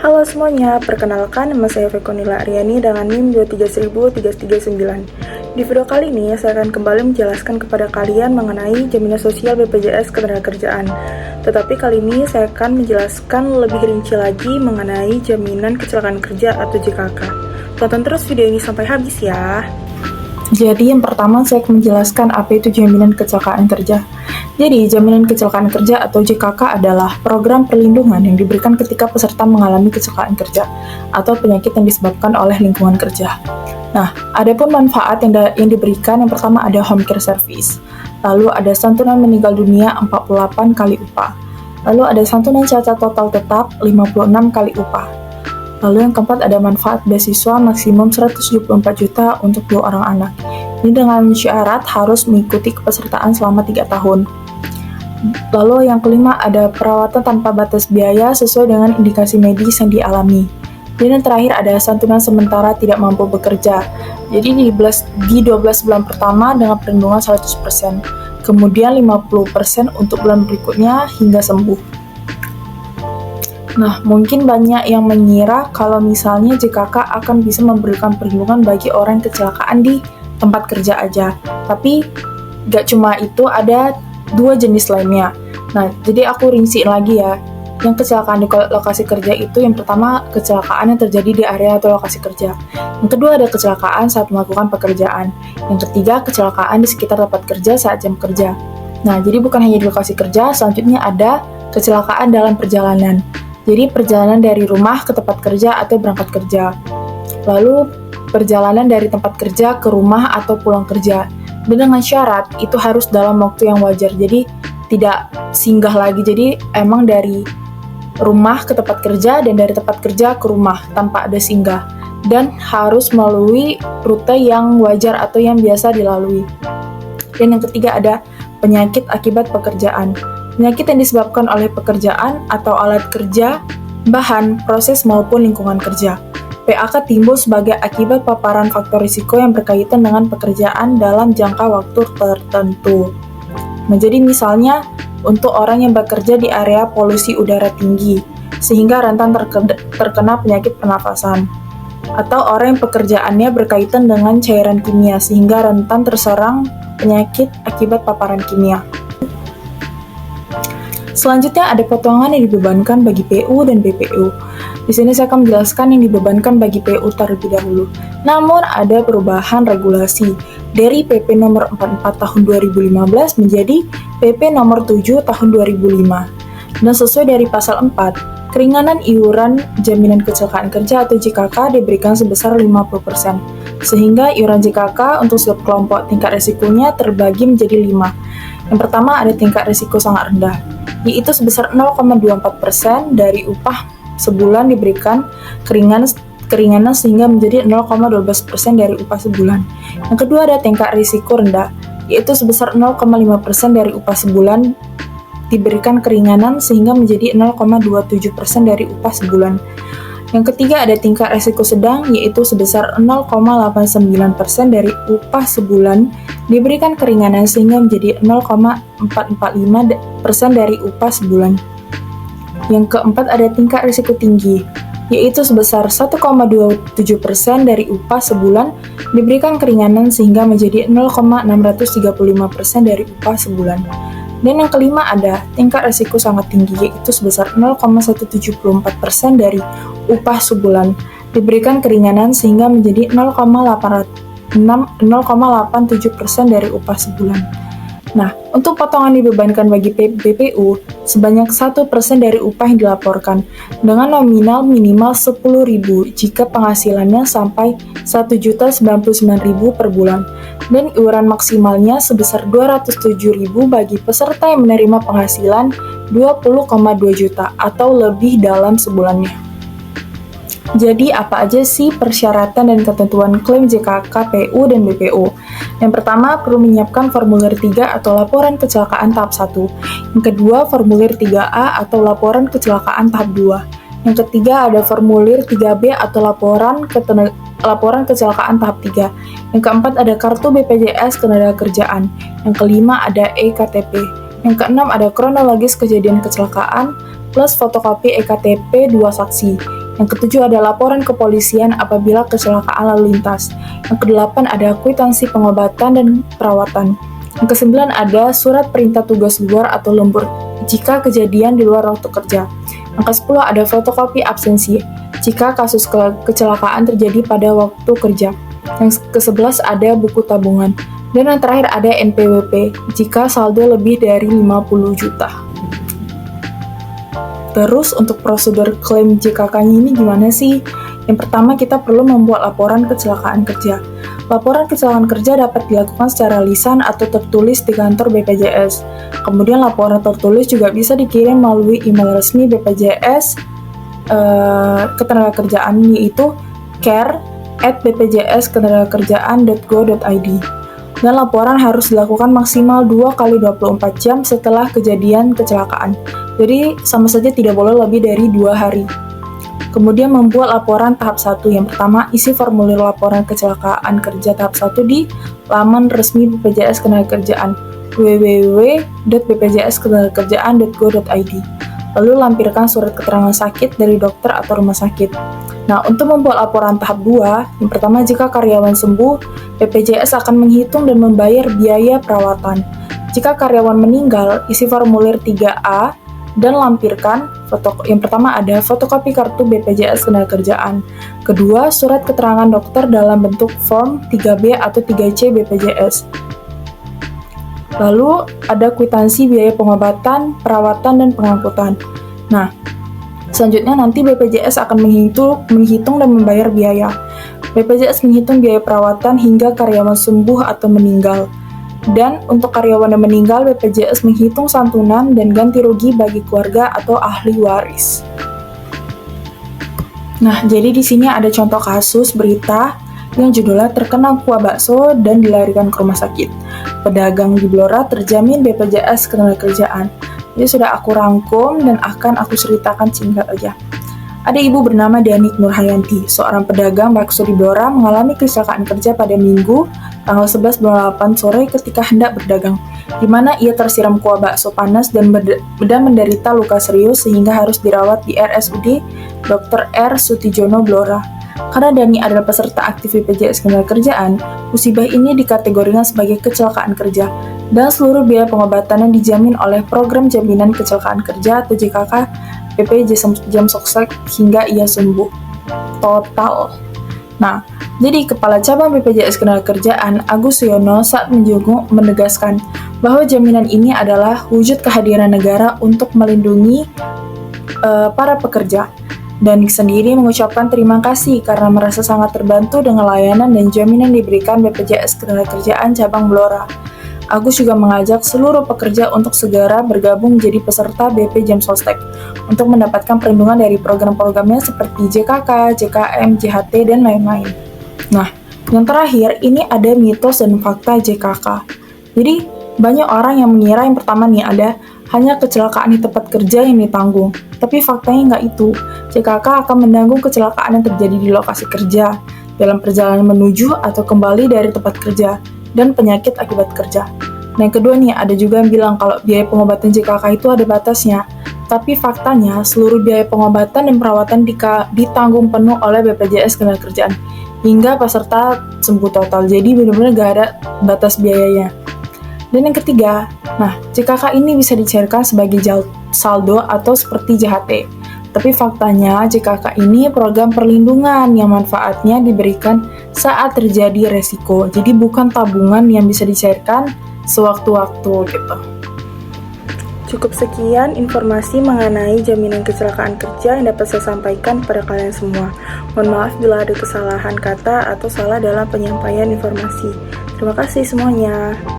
Halo semuanya, perkenalkan nama saya Vekonila Aryani dengan NIM 2300339. Di video kali ini, saya akan kembali menjelaskan kepada kalian mengenai jaminan sosial BPJS Ketenagakerjaan. Tetapi kali ini saya akan menjelaskan lebih rinci lagi mengenai jaminan kecelakaan kerja atau JKK. Tonton terus video ini sampai habis ya. Jadi yang pertama saya akan menjelaskan apa itu jaminan kecelakaan kerja. Jadi jaminan kecelakaan kerja atau JKK adalah program perlindungan yang diberikan ketika peserta mengalami kecelakaan kerja atau penyakit yang disebabkan oleh lingkungan kerja. Nah, adapun manfaat yang diberikan, yang pertama ada home care service, lalu ada santunan meninggal dunia 48 kali upah, lalu ada santunan cacat total tetap 56 kali upah. Lalu yang keempat ada manfaat beasiswa maksimum 174 juta untuk 2 orang anak. Ini dengan syarat harus mengikuti kepesertaan selama 3 tahun. Lalu yang kelima ada perawatan tanpa batas biaya sesuai dengan indikasi medis yang dialami. Dan yang terakhir ada santunan sementara tidak mampu bekerja. Jadi di 12 bulan pertama dengan perlindungan 100%. Kemudian 50% untuk bulan berikutnya hingga sembuh. Nah, mungkin banyak yang mengira kalau misalnya JKK akan bisa memberikan perlindungan bagi orang yang kecelakaan di tempat kerja aja. Tapi, gak cuma itu, ada 2 jenis lainnya. Nah, jadi aku rinci lagi ya. Yang kecelakaan di lokasi kerja itu, yang pertama, kecelakaan yang terjadi di area atau lokasi kerja. Yang kedua, ada kecelakaan saat melakukan pekerjaan. Yang ketiga, kecelakaan di sekitar tempat kerja saat jam kerja. Nah, jadi bukan hanya di lokasi kerja, selanjutnya ada kecelakaan dalam perjalanan. Jadi perjalanan dari rumah ke tempat kerja atau berangkat kerja. Lalu perjalanan dari tempat kerja ke rumah atau pulang kerja. Dan dengan syarat itu harus dalam waktu yang wajar. Jadi tidak singgah lagi. Jadi emang dari rumah ke tempat kerja dan dari tempat kerja ke rumah tanpa ada singgah. Dan harus melalui rute yang wajar atau yang biasa dilalui. Dan yang ketiga ada penyakit akibat pekerjaan. Penyakit yang disebabkan oleh pekerjaan atau alat kerja, bahan, proses maupun lingkungan kerja. PAK timbul sebagai akibat paparan faktor risiko yang berkaitan dengan pekerjaan dalam jangka waktu tertentu. Nah, jadi misalnya untuk orang yang bekerja di area polusi udara tinggi, sehingga rentan terkena penyakit pernafasan. Atau orang yang pekerjaannya berkaitan dengan cairan kimia, sehingga rentan terserang penyakit akibat paparan kimia. Selanjutnya ada potongan yang dibebankan bagi PU dan BPU. Di sini saya akan menjelaskan yang dibebankan bagi PU terlebih dahulu. Namun ada perubahan regulasi dari PP nomor 44 tahun 2015 menjadi PP nomor 7 tahun 2005. Dan sesuai dari pasal 4, keringanan iuran jaminan kecelakaan kerja atau JKK diberikan sebesar 50%. Sehingga iuran JKK untuk setiap kelompok tingkat risikonya terbagi menjadi 5. Yang pertama ada tingkat risiko sangat rendah, yaitu sebesar 0,24% dari upah sebulan diberikan keringanan sehingga menjadi 0,12% dari upah sebulan. Yang kedua ada tingkat risiko rendah, yaitu sebesar 0,5% dari upah sebulan diberikan keringanan sehingga menjadi 0,27% dari upah sebulan. Yang ketiga ada tingkat risiko sedang, yaitu sebesar 0,89% dari upah sebulan diberikan keringanan sehingga menjadi 0,445% dari upah sebulan. Yang keempat ada tingkat risiko tinggi, yaitu sebesar 1,27% dari upah sebulan diberikan keringanan sehingga menjadi 0,635% dari upah sebulan. Dan yang kelima ada tingkat risiko sangat tinggi, yaitu sebesar 0,174% dari upah sebulan diberikan keringanan sehingga menjadi 0,87% dari upah sebulan. Nah, untuk potongan dibebankan bagi BPU sebanyak 1% dari upah yang dilaporkan dengan nominal minimal 10.000 jika penghasilannya sampai 1.099.000 per bulan dan iuran maksimalnya sebesar 207.000 bagi peserta yang menerima penghasilan 20,2 juta atau lebih dalam sebulannya. Jadi apa aja sih persyaratan dan ketentuan klaim JKK, PU, dan BPU? Yang pertama, perlu menyiapkan formulir 3 atau laporan kecelakaan tahap 1. Yang kedua, formulir 3A atau laporan kecelakaan tahap 2. Yang ketiga, ada formulir 3B atau laporan kecelakaan tahap 3. Yang keempat, ada kartu BPJS Ketenagakerjaan. Yang kelima, ada EKTP. Yang keenam, ada kronologis kejadian kecelakaan plus fotokopi EKTP 2 saksi. Yang ketujuh ada laporan kepolisian apabila kecelakaan lalu lintas. Yang kedelapan ada kwitansi pengobatan dan perawatan. Yang kesembilan ada surat perintah tugas luar atau lembur jika kejadian di luar waktu kerja. Yang ke-10 ada fotokopi absensi jika kasus kecelakaan terjadi pada waktu kerja. Yang ke-11 ada buku tabungan. Dan yang terakhir ada NPWP jika saldo lebih dari 50 juta. Terus untuk prosedur klaim JKK-nya ini gimana sih? Yang pertama kita perlu membuat laporan kecelakaan kerja. Laporan kecelakaan kerja dapat dilakukan secara lisan atau tertulis di kantor BPJS. Kemudian laporan tertulis juga bisa dikirim melalui email resmi BPJS ketenagakerjaan, yaitu care@bpjsketenagakerjaan.go.id. Dan laporan harus dilakukan maksimal 2 kali 24 jam setelah kejadian kecelakaan. Jadi sama saja tidak boleh lebih dari 2 hari. Kemudian membuat laporan tahap 1. Yang pertama, isi formulir laporan kecelakaan kerja tahap 1 di laman resmi BPJS Ketenagakerjaan www.bpjsketenagakerjaan.go.id. Lalu lampirkan surat keterangan sakit dari dokter atau rumah sakit. Nah, untuk membuat laporan tahap 2, yang pertama jika karyawan sembuh, BPJS akan menghitung dan membayar biaya perawatan. Jika karyawan meninggal, isi formulir 3A dan lampirkan yang pertama ada fotokopi kartu BPJS Ketenagakerjaan. Kedua, surat keterangan dokter dalam bentuk form 3B atau 3C BPJS. Lalu ada kwitansi biaya pengobatan, perawatan, dan pengangkutan. Nah, selanjutnya nanti BPJS akan menghitung dan membayar biaya. BPJS menghitung biaya perawatan hingga karyawan sembuh atau meninggal. Dan untuk karyawan yang meninggal, BPJS menghitung santunan dan ganti rugi bagi keluarga atau ahli waris. Nah, jadi di sini ada contoh kasus berita yang judulnya terkena kuah bakso dan dilarikan ke rumah sakit. Pedagang di Blora terjamin BPJS Ketenagakerjaan. Jadi sudah aku rangkum dan akan aku ceritakan singkat aja. Ada ibu bernama Danik Nurhayanti, seorang pedagang bakso di Blora mengalami kecelakaan kerja pada Minggu, tanggal 11 bulan 8 sore ketika hendak berdagang, di mana ia tersiram kuah bakso panas dan menderita luka serius sehingga harus dirawat di RSUD Dr. R. Sutijono Blora. Karena Dani adalah peserta aktif BPJS Ketenagakerjaan, musibah ini dikategorikan sebagai kecelakaan kerja, dan seluruh biaya pengobatannya dijamin oleh Program Jaminan Kecelakaan Kerja atau JKK PP Jamsostek hingga ia sembuh total. Nah, jadi Kepala Cabang BPJS Ketenagakerjaan Agus Suyono saat menjenguk menegaskan bahwa jaminan ini adalah wujud kehadiran negara untuk melindungi para pekerja. Danik sendiri mengucapkan terima kasih karena merasa sangat terbantu dengan layanan dan jaminan diberikan BPJS Ketenagakerjaan Cabang Blora. Agus juga mengajak seluruh pekerja untuk segera bergabung menjadi peserta BP Jamsostek untuk mendapatkan perlindungan dari program-programnya seperti JKK, JKM, JHT, dan lain-lain. Nah, yang terakhir ini ada mitos dan fakta JKK. Jadi, banyak orang yang mengira yang pertama nih ada hanya kecelakaan di tempat kerja yang ditanggung. Tapi faktanya nggak itu. JKK akan menanggung kecelakaan yang terjadi di lokasi kerja, dalam perjalanan menuju atau kembali dari tempat kerja, dan penyakit akibat kerja. Nah, yang kedua nih, ada juga yang bilang kalau biaya pengobatan JKK itu ada batasnya. Tapi faktanya, seluruh biaya pengobatan dan perawatan ditanggung penuh oleh BPJS Ketenagakerjaan hingga peserta sembuh total. Jadi benar-benar gak ada batas biayanya. Dan yang ketiga, nah, JKK ini bisa dicairkan sebagai saldo atau seperti JHT. Tapi faktanya JKK ini program perlindungan yang manfaatnya diberikan saat terjadi resiko. Jadi bukan tabungan yang bisa dicairkan sewaktu-waktu gitu. Cukup sekian informasi mengenai jaminan kecelakaan kerja yang dapat saya sampaikan kepada kalian semua. Mohon maaf bila ada kesalahan kata atau salah dalam penyampaian informasi. Terima kasih semuanya.